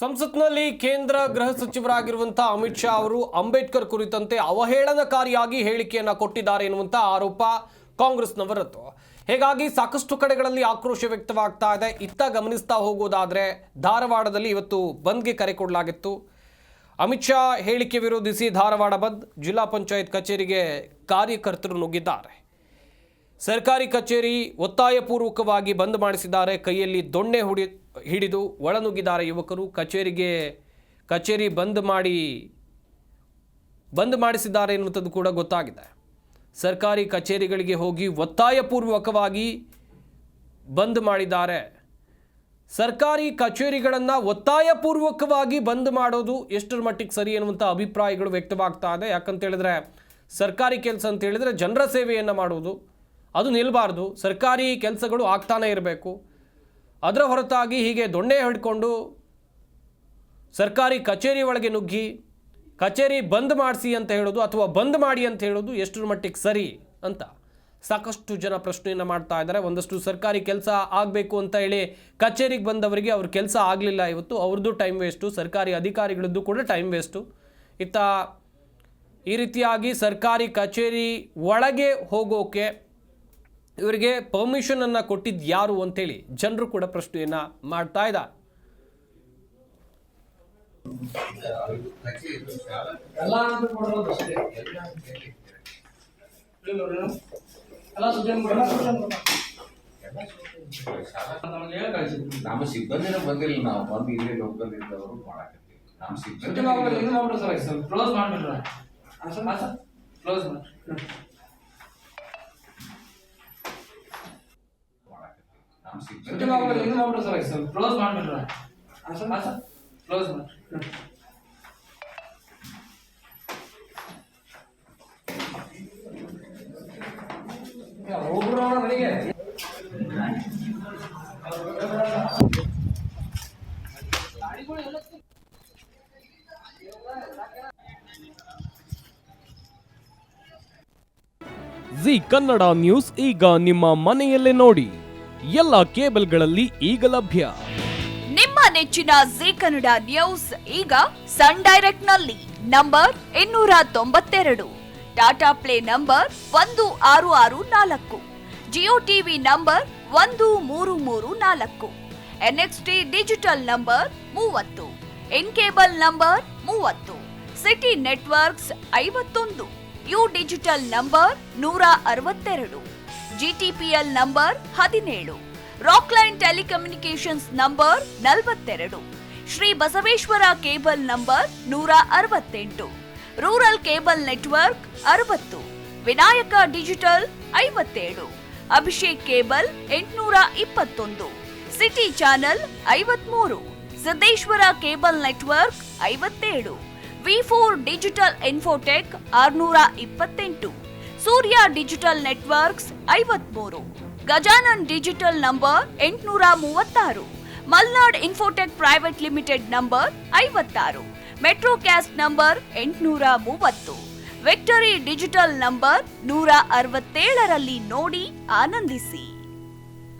ಸಂಸತ್ನಲ್ಲಿ ಕೇಂದ್ರ ಗೃಹ ಸಚಿವರಾಗಿರುವಂತಹ ಅಮಿತ್ ಶಾ ಅವರು ಅಂಬೇಡ್ಕರ್ ಕುರಿತಂತೆ ಅವಹೇಳನಕಾರಿಯಾಗಿ ಹೇಳಿಕೆಯನ್ನ ಕೊಟ್ಟಿದ್ದಾರೆ ಎನ್ನುವಂತ ಆರೋಪ ಕಾಂಗ್ರೆಸ್ನವರದ್ದು. ಹೀಗಾಗಿ ಸಾಕಷ್ಟು ಕಡೆಗಳಲ್ಲಿ ಆಕ್ರೋಶ ವ್ಯಕ್ತವಾಗ್ತಾ ಇದೆ. ಇತ್ತ ಗಮನಿಸ್ತಾ ಹೋಗೋದಾದ್ರೆ ಧಾರವಾಡದಲ್ಲಿ ಇವತ್ತು ಬಂದ್ಗೆ ಕರೆ ಕೊಡಲಾಗಿತ್ತು. ಅಮಿತ್ ಶಾ ಹೇಳಿಕೆ ವಿರೋಧಿಸಿ ಧಾರವಾಡ ಬಂದ್, ಜಿಲ್ಲಾ ಪಂಚಾಯತ್ ಕಚೇರಿಗೆ ಕಾರ್ಯಕರ್ತರು ನುಗ್ಗಿದ್ದಾರೆ. ಸರ್ಕಾರಿ ಕಚೇರಿ ಒತ್ತಾಯಪೂರ್ವಕವಾಗಿ ಬಂದ್ ಮಾಡಿಸಿದ್ದಾರೆ. ಕೈಯಲ್ಲಿ ದೊಣ್ಣೆ ಹಿಡಿದು ಒಳನುಗ್ಗಿದ್ದಾರೆ ಯುವಕರು. ಕಚೇರಿ ಬಂದ್ ಮಾಡಿಸಿದ್ದಾರೆ ಎನ್ನುವಂಥದ್ದು ಕೂಡ ಗೊತ್ತಾಗಿದೆ. ಸರ್ಕಾರಿ ಕಚೇರಿಗಳಿಗೆ ಹೋಗಿ ಒತ್ತಾಯಪೂರ್ವಕವಾಗಿ ಬಂದ್ ಮಾಡಿದ್ದಾರೆ. ಸರ್ಕಾರಿ ಕಚೇರಿಗಳನ್ನು ಒತ್ತಾಯಪೂರ್ವಕವಾಗಿ ಬಂದ್ ಮಾಡೋದು ಎಷ್ಟರ ಮಟ್ಟಿಗೆ ಸರಿ ಎನ್ನುವಂಥ ಅಭಿಪ್ರಾಯಗಳು ವ್ಯಕ್ತವಾಗ್ತಾ ಇದೆ. ಯಾಕಂತ ಹೇಳಿದ್ರೆ ಸರ್ಕಾರಿ ಕೆಲಸ ಅಂತ ಹೇಳಿದ್ರೆ ಜನರ ಸೇವೆಯನ್ನು ಮಾಡುವುದು, ಅದು ನಿಲ್ಲಬಾರ್ದು. ಸರ್ಕಾರಿ ಕೆಲಸಗಳು ಆಗ್ತಾನೆ ಇರಬೇಕು. ಅದರ ಹೊರತಾಗಿ ಹೀಗೆ ದೊಣ್ಣೆ ಹಿಡ್ಕೊಂಡು ಸರ್ಕಾರಿ ಕಚೇರಿ ಒಳಗೆ ನುಗ್ಗಿ ಕಚೇರಿ ಬಂದ್ ಮಾಡಿಸಿ ಅಂತ ಹೇಳೋದು ಅಥವಾ ಬಂದ್ ಮಾಡಿ ಅಂತ ಹೇಳೋದು ಎಷ್ಟರ ಮಟ್ಟಿಗೆ ಸರಿ ಅಂತ ಸಾಕಷ್ಟು ಜನ ಪ್ರಶ್ನೆಯನ್ನು ಮಾಡ್ತಾ ಇದ್ದಾರೆ. ಒಂದಷ್ಟು ಸರ್ಕಾರಿ ಕೆಲಸ ಆಗಬೇಕು ಅಂತ ಹೇಳಿ ಕಚೇರಿಗೆ ಬಂದವರಿಗೆ ಅವ್ರ ಕೆಲಸ ಆಗಲಿಲ್ಲ. ಇವತ್ತು ಅವ್ರದ್ದು ಟೈಮ್ ವೇಸ್ಟು, ಸರ್ಕಾರಿ ಅಧಿಕಾರಿಗಳದ್ದು ಕೂಡ ಟೈಮ್ ವೇಸ್ಟು. ಇತ್ತ ಈ ರೀತಿಯಾಗಿ ಸರ್ಕಾರಿ ಕಚೇರಿ ಒಳಗೆ ಹೋಗೋಕೆ ಇವರಿಗೆ ಪರ್ಮಿಷನನ್ನು ಕೊಟ್ಟಿದ್ದು ಯಾರು ಅಂತೇಳಿ ಜನರು ಕೂಡ ಪ್ರಶ್ನೆಯನ್ನು ಮಾಡ್ತಾ ಇದ್ದಾರೆ. ನಮ್ಮ ಸಿಬ್ಬಂದಿನ ಬಂದಿಲ್ಲ, ನಾವು ಬಂದು ಇಲ್ಲಿ ಲೋಕಲ್ ಇದ್ದವರು ಮಾಡಾಕತ್ತೀವಿ. ನಮ್ಮ ಸಿಬ್ಬಂದಿ ಕ್ಲೋಸ್ ಮಾಡ್ಬಿಟ್ರ ಕ್ಲೋಸ್ ಮಾಡಿ ಕ್ಲೋಸ್ ಮಾಡ್ಬಿಟ್ರ ಕ್ಲೋಸ್ ಮಾಡಿ ಹೋಗ್ಬಿಡೋಣ ನನಗೆ. ಜಿ ಕನ್ನಡ ನ್ಯೂಸ್ ಈಗ ನಿಮ್ಮ ಮನೆಯಲ್ಲೇ ನೋಡಿ. ಎಲ್ಲ ಕೇಬಲ್ಗಳಲ್ಲಿ ಈಗ ಲಭ್ಯ. ನಿಮ್ಮ ನೆಚ್ಚಿನ ಜಿ ಕನ್ನಡ ನ್ಯೂಸ್ ಈಗ ಸನ್ ಡೈರೆಕ್ಟ್ ನಲ್ಲಿ number 292, Tata play number 1664, Jio TV number 1334, NXT digital number 30, in cable number 30, city networks 51, U digital number 162, GTPL number 17, Rockline telecommunications number 42, Shri Basaveshwara cable number 168, rural cable network 60, Vinayaka digital 57, Abhishek cable 821, city channel 53, Siddeshwara cable network 57, ವಿ4 digital infotech 628, Surya digital networks 53, Gajanan digital number 836, Malnad infotech private limited number 56, metrocast number 830, victory digital number 167ರಲ್ಲಿ ನೋಡಿ ಆನಂದಿಸಿ.